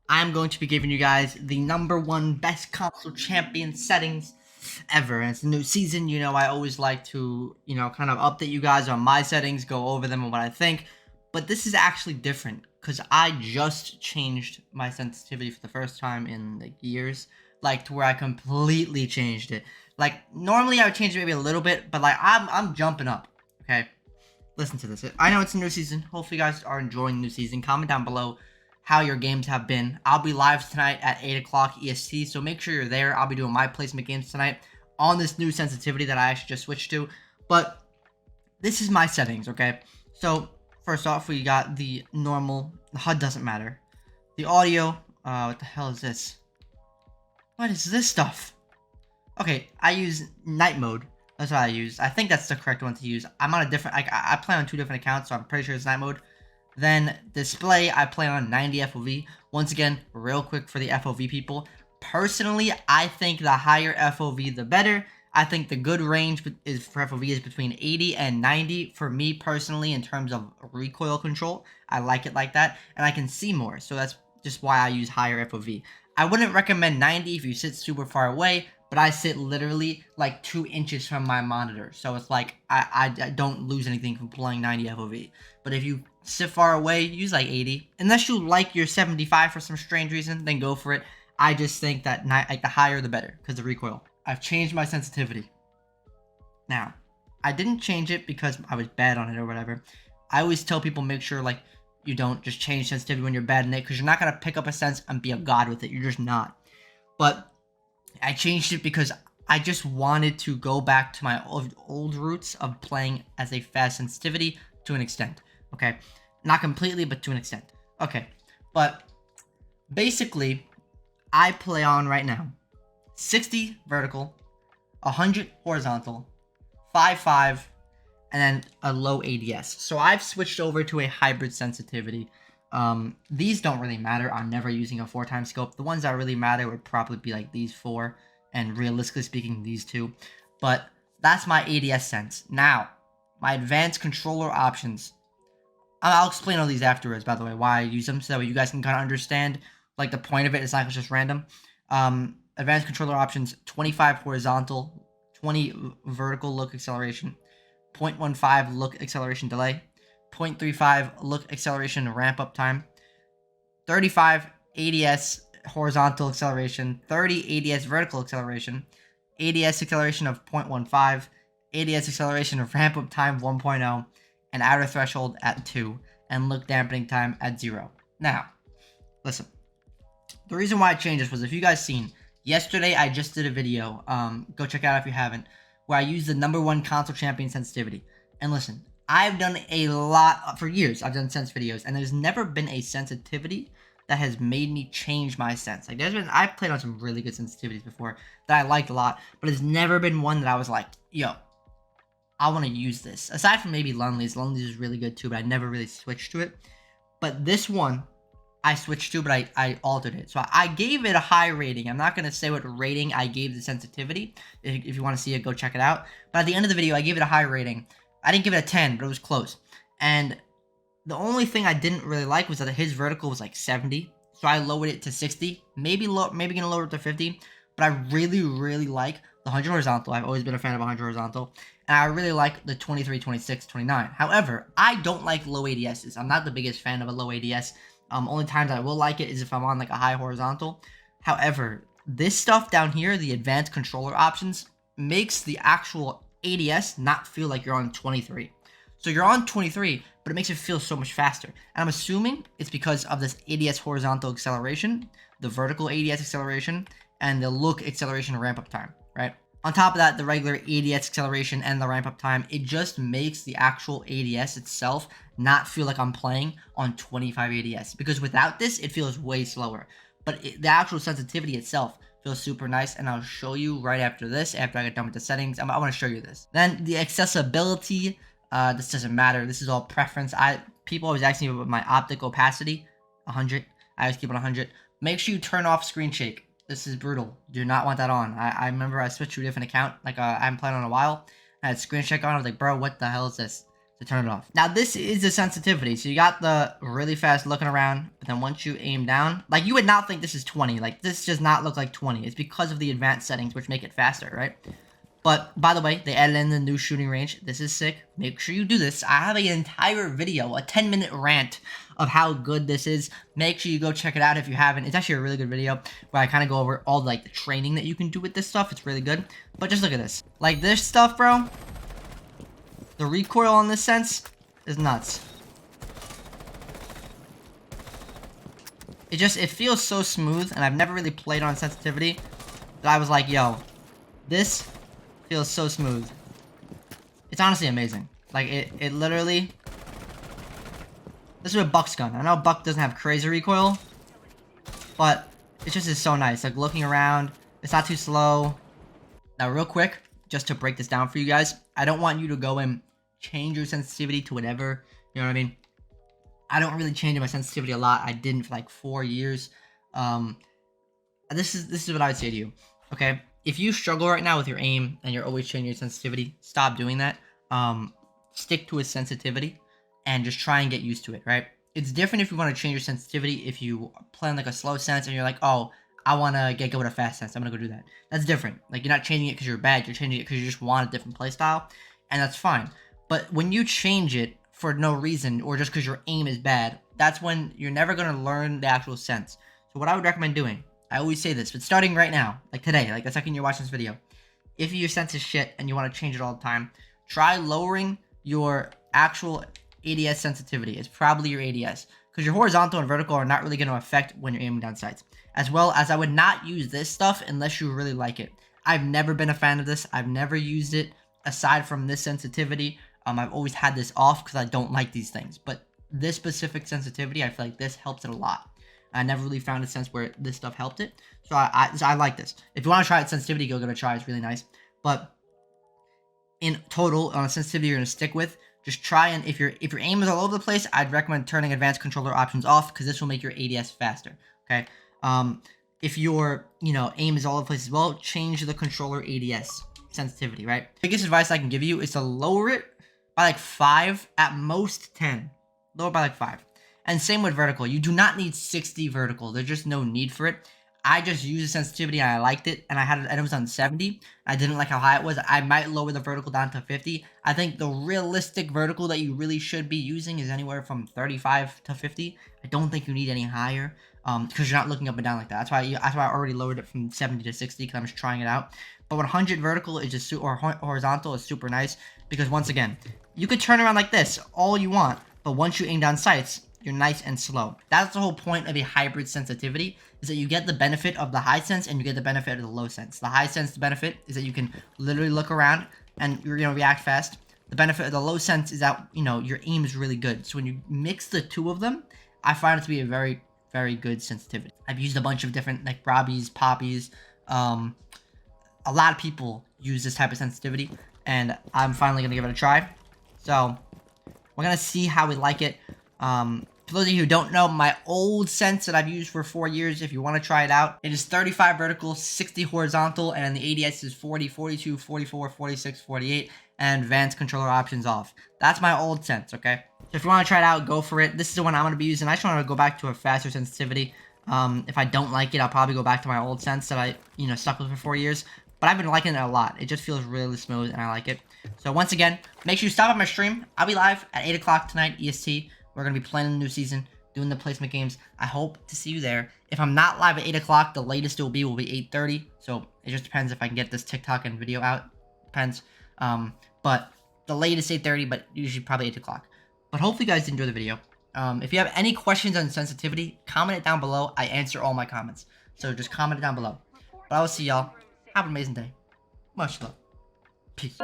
I'm going to be giving you guys the #1 best console champion settings ever. And it's a new season, I always like to, kind of update you guys on my settings, go over them and what I think. But this is actually different because I just changed my sensitivity for the first time in like years, like to where I completely changed it. Like normally I would change it maybe a little bit, but like I'm jumping up. Okay, listen to this. I know it's a new season. Hopefully you guys are enjoying the new season. Comment down below how your games have been. I'll be live tonight at 8 o'clock EST, so make sure you're there. I'll be doing my placement games tonight on this new sensitivity that I actually just switched to. But this is my settings, okay? So first off, we got the normal. The HUD doesn't matter. The audio. What the hell is this? What is this stuff? Okay, I use night mode. That's what I use. I think that's the correct one to use. I'm on a different. I play on 2 different accounts, so I'm pretty sure it's night mode. Then display, I play on 90 FOV. Once again, real quick for the FOV people. Personally, I think the higher FOV, the better. I think the good range is for FOV is between 80 and 90 for me personally in terms of recoil control. I like it like that, and I can see more, so that's just why I use higher FOV. I wouldn't recommend 90 if you sit super far away, but I sit literally like 2 inches from my monitor, so it's like I don't lose anything from playing 90 FOV. But if you sit far away, use like 80. Unless you like your 75 for some strange reason, then go for it. I just think that like the higher the better because the recoil. I've changed my sensitivity. Now, I didn't change it because I was bad on it or whatever. I always tell people make sure like you don't just change sensitivity when you're bad in it because you're not gonna pick up a sense and be a god with it. You're just not. But I changed it because I just wanted to go back to my old roots of playing as a fast sensitivity to an extent. Okay, not completely, but to an extent. Okay, but basically, I play on right now 60 vertical, 100 horizontal, 5.5, and then a low ADS. So I've switched over to a hybrid sensitivity. These don't really matter. I'm never using a 4x scope. The ones that really matter would probably be like these 4, and realistically speaking, these 2. But that's my ADS sense. Now, my advanced controller options. I'll explain all these afterwards, by the way, why I use them, so that way you guys can kind of understand, like, the point of it. It's not just random. Advanced controller options, 25 horizontal, 20 vertical look acceleration, 0.15 look acceleration delay, 0.35 look acceleration ramp up time, 35 ADS horizontal acceleration, 30 ADS vertical acceleration, ADS acceleration of 0.15, ADS acceleration of ramp up time 1.0, and outer threshold at 2, and look dampening time at 0. Now, listen. The reason why I changed this was, if you guys seen, yesterday I just did a video, go check it out if you haven't, where I used the #1 console champion sensitivity. And listen, I've done a lot, for years, I've done sense videos, and there's never been a sensitivity that has made me change my sense. Like, I've played on some really good sensitivities before that I liked a lot, but there's never been one that I was like, yo, I want to use this. Aside from maybe Lonely's. Lonely's is really good too, but I never really switched to it. But this one, I switched to, but I altered it. So I gave it a high rating. I'm not going to say what rating I gave the sensitivity. If you want to see it, go check it out. But at the end of the video, I gave it a high rating. I didn't give it a 10, but it was close. And the only thing I didn't really like was that his vertical was like 70. So I lowered it to 60. Maybe going to lower it to 50. But I really, really like the 100 horizontal. I've always been a fan of 100 horizontal. And I really like the 23, 26, 29. However, I don't like low ADSs. I'm not the biggest fan of a low ADS. Only times I will like it is if I'm on like a high horizontal. However, this stuff down here, the advanced controller options, makes the actual ADS not feel like you're on 23. So you're on 23, but it makes it feel so much faster. And I'm assuming it's because of this ADS horizontal acceleration, the vertical ADS acceleration, and the look acceleration ramp up time, right? On top of that, the regular ADS acceleration and the ramp up time, it just makes the actual ADS itself not feel like I'm playing on 25 ADS. Because without this, it feels way slower. But the actual sensitivity itself feels super nice, and I'll show you right after this, after I get done with the settings. I want to show you this. Then the accessibility, this doesn't matter. This is all preference. People always ask me about my optic opacity, 100. I always keep it 100. Make sure you turn off screen shake. This is brutal. Do not want that on. I remember I switched to a different account. Like, I haven't played on in a while. I had screen shake on. I was like, bro, what the hell is this? to turn it off. Now this is the sensitivity. So you got the really fast looking around, but then once you aim down, like you would not think this is 20. Like this does not look like 20. It's because of the advanced settings, which make it faster, right? But by the way, they added in the new shooting range. This is sick. Make sure you do this. I have an entire video, a 10-minute rant of how good this is. Make sure you go check it out if you haven't. It's actually a really good video where I kind of go over all like the training that you can do with this stuff. It's really good. But just look at this. Like this stuff, bro. The recoil on this Sens is nuts. It feels so smooth, and I've never really played on sensitivity that I was like, yo, this feels so smooth. It's honestly amazing. Like, it literally... This is with Buck's gun. I know Buck doesn't have crazy recoil, but it just is so nice. Like, looking around, it's not too slow. Now, real quick, just to break this down for you guys, I don't want you to go and change your sensitivity to whatever, you know what I mean? I don't really change my sensitivity a lot. I didn't for like 4 years. This is what I would say to you, okay? If you struggle right now with your aim and you're always changing your sensitivity, stop doing that. Stick to a sensitivity and just try and get used to it, right? It's different if you want to change your sensitivity. If you play on like a slow sense and you're like, oh, I want to get good with a fast sense, I'm going to go do that. That's different. Like, you're not changing it because you're bad. You're changing it because you just want a different play style, and that's fine. But when you change it for no reason or just because your aim is bad, that's when you're never going to learn the actual sense. So what I would recommend doing, I always say this, but starting right now, like today, like the second you're watching this video, if your sense is shit and you want to change it all the time, try lowering your actual ADS sensitivity. It's probably your ADS, because your horizontal and vertical are not really going to affect when you're aiming down sights. As well as I would not use this stuff unless you really like it. I've never been a fan of this. I've never used it aside from this sensitivity. I've always had this off because I don't like these things. But this specific sensitivity, I feel like this helps it a lot. I never really found a sense where this stuff helped it. So I like this. If you want to try it, sensitivity, go give it a try. It's really nice. But in total, on a sensitivity you're going to stick with, just try and, if your aim is all over the place, I'd recommend turning advanced controller options off, because this will make your ADS faster, okay? If your, aim is all over the place as well, change the controller ADS sensitivity, right? Biggest advice I can give you is to lower it by like 5, at most 10. Lower by like 5. And same with vertical. You do not need 60 vertical. There's just no need for it. I just used the sensitivity and I liked it, and it was on 70. I didn't like how high it was. I might lower the vertical down to 50. I think the realistic vertical that you really should be using is anywhere from 35 to 50. I don't think you need any higher, because you're not looking up and down like that. That's why I already lowered it from 70 to 60, because I'm just trying it out. But 100 vertical is just or horizontal is super nice, because once again, you could turn around like this all you want, but once you aim down sights, you're nice and slow. That's the whole point of a hybrid sensitivity, is that you get the benefit of the high sense and you get the benefit of the low sense. The high sense benefit is that you can literally look around and you're going to react fast. The benefit of the low sense is that, your aim is really good. So when you mix the two of them, I find it to be a very, very good sensitivity. I've used a bunch of different, like, Robbies, Poppies. A lot of people use this type of sensitivity, and I'm finally going to give it a try. So we're going to see how we like it. For those of you who don't know, my old sense that I've used for 4 years, if you want to try it out, it is 35 vertical, 60 horizontal, and the ADS is 40, 42, 44, 46, 48, and advanced controller options off. That's my old sense, okay? So if you want to try it out, go for it. This is the one I'm going to be using. I just want to go back to a faster sensitivity. If I don't like it, I'll probably go back to my old sense that I, stuck with for 4 years. But I've been liking it a lot. It just feels really smooth, and I like it. So once again, make sure you stop at my stream. I'll be live at 8 o'clock tonight, EST. We're going to be playing the new season, doing the placement games. I hope to see you there. If I'm not live at 8 o'clock, the latest it will be 8:30. So it just depends if I can get this TikTok and video out. Depends. But the latest 8:30, but usually probably 8 o'clock. But hopefully you guys enjoy the video. If you have any questions on sensitivity, comment it down below. I answer all my comments. So just comment it down below. But I will see y'all. Have an amazing day. Much love. Peace.